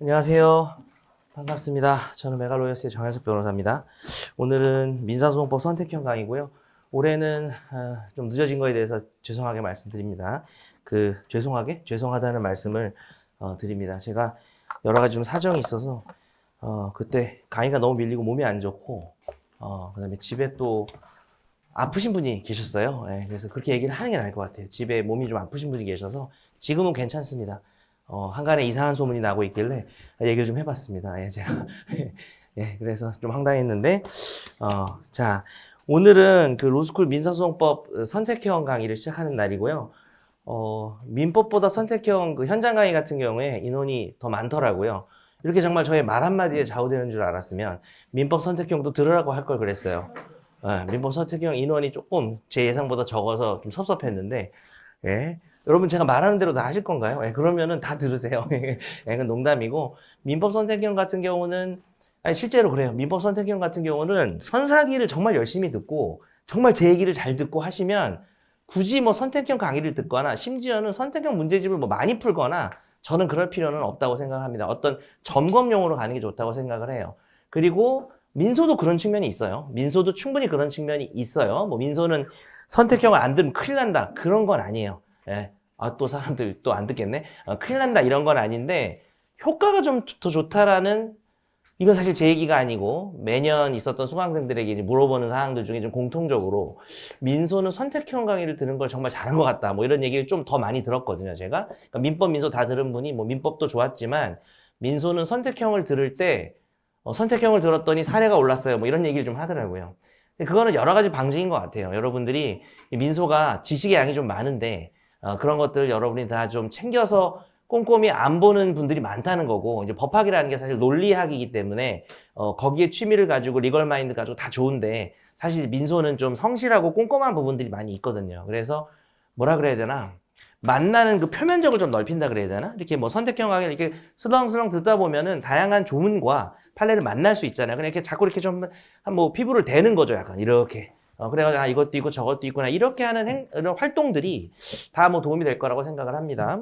안녕하세요. 반갑습니다. 저는 메갈로이어스의 정현석 변호사입니다. 오늘은 민사소송법 선택형 강의고요. 올해는 좀 늦어진 거에 대해서 죄송하게 말씀드립니다. 죄송하다는 말씀을 드립니다. 제가 여러 가지 좀 사정이 있어서 그때 강의가 너무 밀리고 몸이 안 좋고 그다음에 집에 또 아프신 분이 계셨어요. 예, 그래서 그렇게 얘기를 하는 게 나을 것 같아요. 집에 몸이 좀 아프신 분이 계셔서 지금은 괜찮습니다. 한간에 이상한 소문이 나고 있길래 얘기를 좀 해봤습니다. 예, 제가. 예, 그래서 좀 황당했는데, 자, 오늘은 그 로스쿨 민사소송법 선택형 강의를 시작하는 날이고요. 민법보다 선택형 그 현장 강의 같은 경우에 인원이 더 많더라고요. 이렇게 정말 저의 말 한마디에 좌우되는 줄 알았으면 민법 선택형도 들으라고 할 걸 그랬어요. 민법 선택형 인원이 조금 제 예상보다 적어서 좀 섭섭했는데, 예. 여러분 제가 말하는 대로 다 하실 건가요? 예, 그러면은 다 들으세요. 예, 이건 농담이고, 민법 선택형 같은 경우는, 아니, 실제로 그래요. 민법 선택형 같은 경우는 선사기를 정말 열심히 듣고, 정말 제 얘기를 잘 듣고 하시면, 굳이 뭐 선택형 강의를 듣거나, 심지어는 선택형 문제집을 뭐 많이 풀거나, 저는 그럴 필요는 없다고 생각합니다. 어떤 점검용으로 가는 게 좋다고 생각을 해요. 그리고, 민소도 그런 측면이 있어요. 민소도 충분히 그런 측면이 있어요. 뭐 민소는 선택형을 안 들으면 큰일 난다. 그런 건 아니에요. 예. 또 사람들 또 안 듣겠네. 큰일 난다. 이런 건 아닌데, 효과가 좀 더 좋다라는, 이건 사실 제 얘기가 아니고, 매년 있었던 수강생들에게 이제 물어보는 사항들 중에 좀 공통적으로, 민소는 선택형 강의를 듣는 걸 정말 잘한 것 같다. 뭐 이런 얘기를 좀 더 많이 들었거든요, 제가. 그러니까 민법, 민소 다 들은 분이, 뭐 민법도 좋았지만, 민소는 선택형을 들을 때, 선택형을 들었더니 사례가 올랐어요. 뭐 이런 얘기를 좀 하더라고요. 그거는 여러 가지 방식인 것 같아요. 여러분들이 민소가 지식의 양이 좀 많은데 그런 것들 여러분이 다 좀 챙겨서 꼼꼼히 안 보는 분들이 많다는 거고, 이제 법학이라는 게 사실 논리학이기 때문에 거기에 취미를 가지고 리걸 마인드 가지고 다 좋은데, 사실 민소는 좀 성실하고 꼼꼼한 부분들이 많이 있거든요. 그래서 뭐라 그래야 되나, 만나는 그 표면적을 좀 넓힌다 그래야 되나? 이렇게 뭐 선택형 강의를 이렇게 슬렁슬렁 듣다 보면은 다양한 조문과 판례를 만날 수 있잖아요. 그냥 이렇게 자꾸 이렇게 좀 한 뭐 피부를 대는 거죠. 약간 이렇게. 그래가지고 이것도 있고 저것도 있구나. 이렇게 하는 이런 활동들이 다 뭐 도움이 될 거라고 생각을 합니다.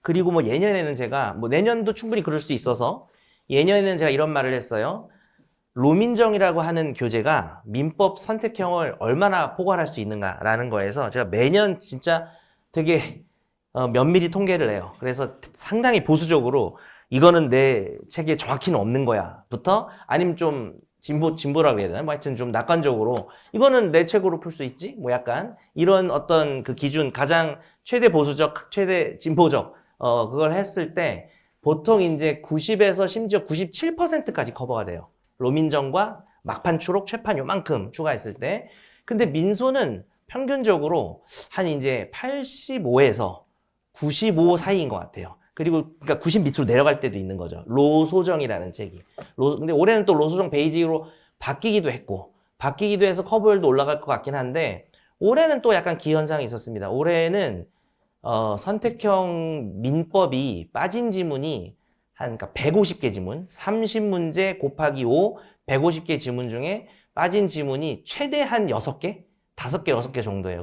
그리고 뭐 예년에는 제가 뭐 내년도 충분히 그럴 수 있어서 예년에는 제가 이런 말을 했어요. 로민정이라고 하는 교재가 민법 선택형을 얼마나 포괄할 수 있는가라는 거에서 제가 매년 진짜 되게 면밀히 통계를 해요. 그래서 상당히 보수적으로 이거는 내 책에 정확히는 없는 거야 부터, 아니면 좀 진보라고 해야 되나? 뭐 하여튼 좀 낙관적으로 이거는 내 책으로 풀 수 있지? 뭐 약간 이런 어떤 그 기준, 가장 최대 보수적, 최대 진보적 그걸 했을 때 보통 이제 90에서 심지어 97%까지 커버가 돼요. 로민정과 막판 추록, 최판 요만큼 추가했을 때. 근데 민소는 평균적으로 한 이제 85에서 95 사이인 것 같아요. 그리고 그러니까 90 밑으로 내려갈 때도 있는 거죠. 로소정이라는 책이. 근데 올해는 또 로소정 베이직으로 바뀌기도 해서 커버율도 올라갈 것 같긴 한데, 올해는 또 약간 기현상이 있었습니다. 올해는 선택형 민법이 빠진 지문이 그러니까 150개 지문, 30문제 곱하기 5, 150개 지문 중에 빠진 지문이 최대한 6개? 5개, 6개 정도예요.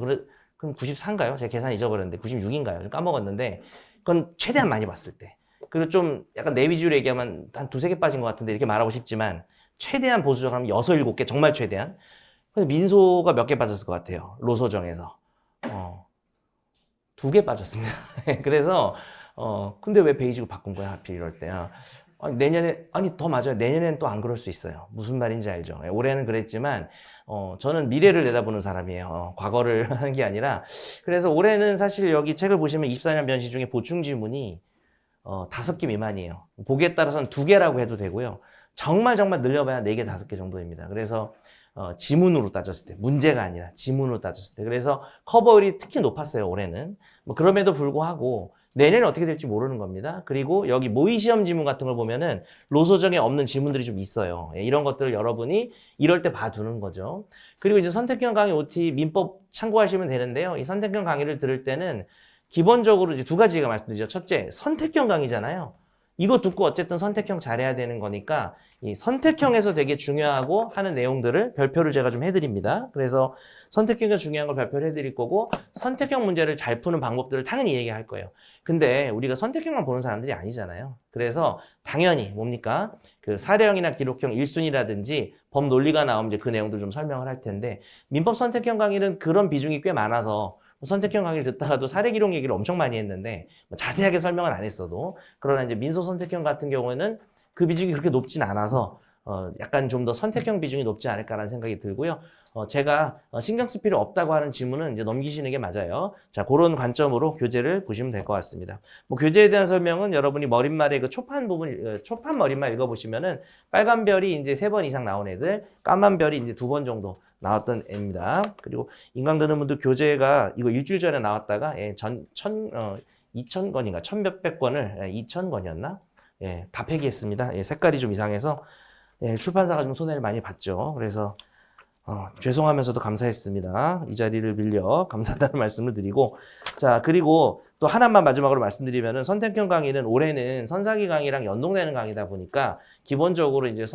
그럼 94인가요? 제가 계산 잊어버렸는데, 96인가요? 좀 까먹었는데, 그건 최대한 많이 봤을 때. 그리고 좀 약간 내 위주로 얘기하면 한 2-3개 빠진 것 같은데, 이렇게 말하고 싶지만, 최대한 보수적으로 하면 6, 7개, 정말 최대한. 근데 민소가 몇 개 빠졌을 것 같아요. 로소정에서. 2개 빠졌습니다. 그래서 근데 왜 베이직으로 바꾼 거야 하필 이럴 때. 아니 내년에, 아니 더 맞아요. 내년에는 또 안 그럴 수 있어요. 무슨 말인지 알죠? 올해는 그랬지만 저는 미래를 내다보는 사람이에요. 과거를 하는 게 아니라. 그래서 올해는 사실 여기 책을 보시면 24년 면시 중에 보충 지문이 5개 미만이에요. 보기에 따라서는 2개라고 해도 되고요. 정말 늘려봐야 4개, 5개 정도입니다. 그래서 지문으로 따졌을 때, 문제가 아니라 지문으로 따졌을 때. 그래서 커버율이 특히 높았어요, 올해는. 뭐 그럼에도 불구하고 내년에 어떻게 될지 모르는 겁니다. 그리고 여기 모의시험 지문 같은 걸 보면은 로소정에 없는 지문들이 좀 있어요. 이런 것들을 여러분이 이럴 때 봐두는 거죠. 그리고 이제 선택형 강의 OT 민법 참고하시면 되는데요. 이 선택형 강의를 들을 때는 기본적으로 이제 2가지가 말씀드리죠. 첫째, 선택형 강의잖아요. 이거 듣고 어쨌든 선택형 잘해야 되는 거니까 이 선택형에서 되게 중요하고 하는 내용들을 별표를 제가 좀 해드립니다. 그래서 선택형이 중요한 걸 별표를 해드릴 거고 선택형 문제를 잘 푸는 방법들을 당연히 얘기할 거예요. 근데 우리가 선택형만 보는 사람들이 아니잖아요. 그래서 당연히 뭡니까? 그 사례형이나 기록형 1순위라든지 법 논리가 나오면 이제 그 내용들 좀 설명을 할 텐데 민법 선택형 강의는 그런 비중이 꽤 많아서 선택형 강의를 듣다가도 사례 기록 얘기를 엄청 많이 했는데 뭐 자세하게 설명은 안 했어도 그러나 이제 민소 선택형 같은 경우에는 그 비중이 그렇게 높진 않아서 약간 좀 더 선택형 비중이 높지 않을까라는 생각이 들고요. 제가 신경 쓸 필요 없다고 하는 지문은 이제 넘기시는 게 맞아요. 자, 그런 관점으로 교재를 보시면 될 것 같습니다. 뭐 교재에 대한 설명은 여러분이 머릿말에 그 초판 부분, 초판 머릿말 읽어보시면은 빨간 별이 이제 3번 이상 나온 애들, 까만 별이 이제 2번 정도 나왔던 애입니다. 그리고 인강 드는 분들 교재가 이거 일주일 전에 나왔다가 2,000건인가 1,000몇백 건을 2,000건이었나? 예, 다 폐기했습니다. 예, 색깔이 좀 이상해서 예, 출판사가 좀 손해를 많이 봤죠. 그래서 죄송하면서도 감사했습니다. 이 자리를 빌려 감사하다는 말씀을 드리고 자 그리고 또 하나만 마지막으로 말씀드리면은 선택형 강의는 올해는 선사기 강의랑 연동되는 강의다 보니까 기본적으로 이제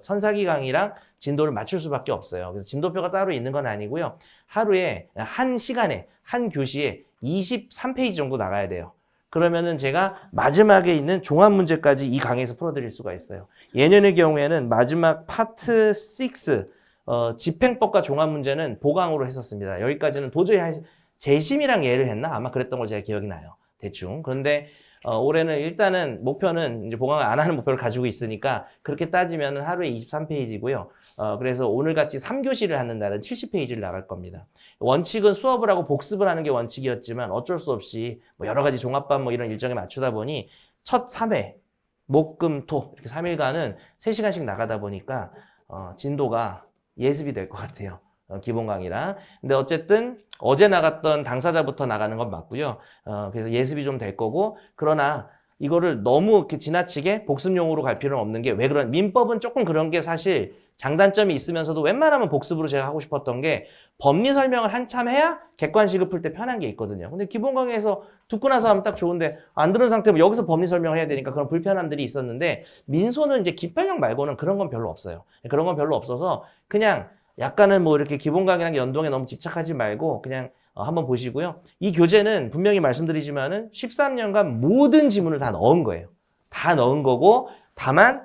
선사기 강의랑 진도를 맞출 수밖에 없어요. 그래서 진도표가 따로 있는 건 아니고요. 하루에 한 시간에 한 교시에 23페이지 정도 나가야 돼요. 그러면은 제가 마지막에 있는 종합 문제까지 이 강의에서 풀어드릴 수가 있어요. 예년의 경우에는 마지막 파트 6 집행법과 종합 문제는 보강으로 했었습니다. 여기까지는 도저히 재심이랑 예를 했나? 아마 그랬던 걸 제가 기억이 나요. 대충. 그런데 올해는 일단은 목표는 이제 보강을 안 하는 목표를 가지고 있으니까 그렇게 따지면 하루에 23페이지고요. 그래서 오늘같이 3교시를 하는 날은 70페이지를 나갈 겁니다. 원칙은 수업을 하고 복습을 하는 게 원칙이었지만 어쩔 수 없이 뭐 여러 가지 종합반 뭐 이런 일정에 맞추다 보니 첫 3회, 목, 금, 토 이렇게 3일간은 3시간씩 나가다 보니까 진도가 예습이 될 것 같아요. 기본 강의라. 근데 어쨌든 어제 나갔던 당사자부터 나가는 건 맞고요. 그래서 예습이 좀 될 거고 그러나 이거를 너무 이렇게 지나치게 복습용으로 갈 필요는 없는 게 왜 그런 민법은 조금 그런 게 사실 장단점이 있으면서도 웬만하면 복습으로 제가 하고 싶었던 게 법리 설명을 한참 해야 객관식을 풀 때 편한 게 있거든요. 근데 기본 강의에서 듣고 나서 하면 딱 좋은데 안 들은 상태면 여기서 법리 설명을 해야 되니까 그런 불편함들이 있었는데 민소는 이제 기판형 말고는 그런 건 별로 없어요. 그런 건 별로 없어서 그냥 약간은 뭐 이렇게 기본 강의랑 연동에 너무 집착하지 말고 그냥 한번 보시고요. 이 교재는 분명히 말씀드리지만은 13년간 모든 지문을 다 넣은 거예요. 다 넣은 거고 다만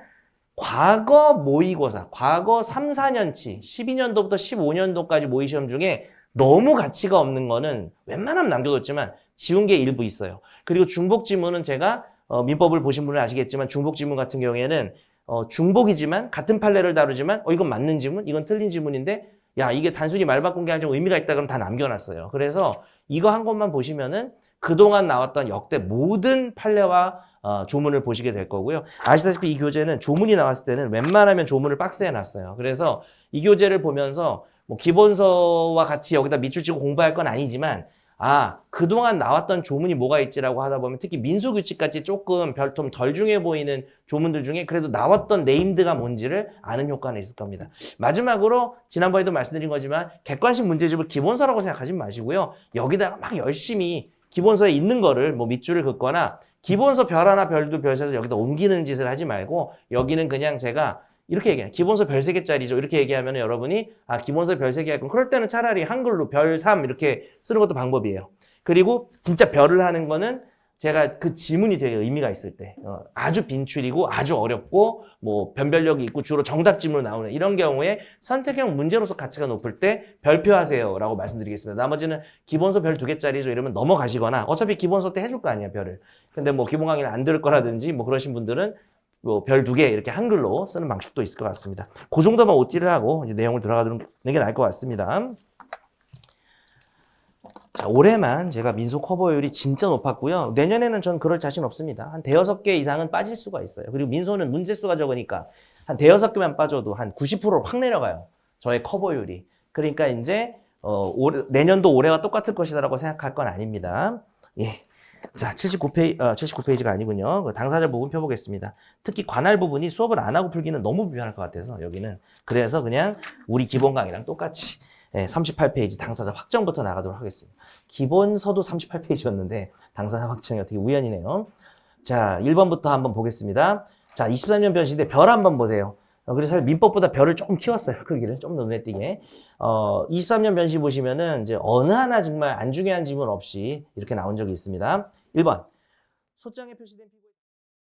과거 모의고사, 과거 3, 4년치, 12년도부터 15년도까지 모의시험 중에 너무 가치가 없는 거는 웬만하면 남겨뒀지만 지운 게 일부 있어요. 그리고 중복 지문은 제가 민법을 보신 분은 아시겠지만 중복 지문 같은 경우에는 중복이지만 같은 판례를 다루지만 이건 맞는 지문, 이건 틀린 지문인데 야 이게 단순히 말 바꾼 게 아니라 좀 의미가 있다 그러면 다 남겨놨어요. 그래서 이거 한 것만 보시면은 그동안 나왔던 역대 모든 판례와 조문을 보시게 될 거고요. 아시다시피 이 교재는 조문이 나왔을 때는 웬만하면 조문을 박스에 놨어요. 그래서 이 교재를 보면서 뭐 기본서와 같이 여기다 밑줄 치고 공부할 건 아니지만 그동안 나왔던 조문이 뭐가 있지라고 하다 보면 특히 민소규칙같이 조금 좀 덜 중요해 보이는 조문들 중에 그래도 나왔던 네임드가 뭔지를 아는 효과는 있을 겁니다. 마지막으로 지난번에도 말씀드린 거지만 객관식 문제집을 기본서라고 생각하지 마시고요. 여기다가 막 열심히 기본서에 있는 거를 뭐 밑줄을 긋거나 기본서 별 하나 별두 별세서 여기다 옮기는 짓을 하지 말고 여기는 그냥 제가 이렇게 얘기해요. 기본서 별 3개짜리죠. 이렇게 얘기하면 여러분이 기본서 별 3개 할 거면 그럴 때는 차라리 한글로 별 3 이렇게 쓰는 것도 방법이에요. 그리고 진짜 별을 하는 거는 제가 그 지문이 되게 의미가 있을 때 아주 빈출이고 아주 어렵고 뭐 변별력이 있고 주로 정답 지문으로 나오는 이런 경우에 선택형 문제로서 가치가 높을 때 별표하세요 라고 말씀드리겠습니다. 나머지는 기본서 별 2개짜리죠 이러면 넘어가시거나 어차피 기본서 때 해줄 거 아니야 별을. 근데 뭐 기본 강의를 안 들을 거라든지 뭐 그러신 분들은 뭐 별 2개 이렇게 한글로 쓰는 방식도 있을 것 같습니다. 그 정도만 OT를 하고 이제 내용을 들어가는 게 나을 것 같습니다. 자, 올해만 제가 민소 커버율이 진짜 높았고요. 내년에는 전 그럴 자신 없습니다. 한 대여섯 개 이상은 빠질 수가 있어요. 그리고 민소는 문제 수가 적으니까 한 대여섯 개만 빠져도 한 90%로 확 내려가요. 저의 커버율이. 그러니까 이제 내년도 올해와 똑같을 것이다라고 생각할 건 아닙니다. 예. 자, 79페이지가 아니군요. 그 당사자 부분 펴보겠습니다. 특히 관할 부분이 수업을 안 하고 풀기는 너무 불편할 것 같아서 여기는. 그래서 그냥 우리 기본 강의랑 똑같이 38페이지 당사자 확정부터 나가도록 하겠습니다. 기본서도 38페이지였는데 당사자 확정이 어떻게 우연이네요. 자, 1번부터 한번 보겠습니다. 자, 23년 변시인데 별 한번 보세요. 그래서 민법보다 별을 조금 키웠어요. 크기를 좀 더 눈에 띄게. 23년 변시 보시면은 이제 어느 하나 정말 안 중요한 지문 없이 이렇게 나온 적이 있습니다. 1번. 소장에 표시된 피고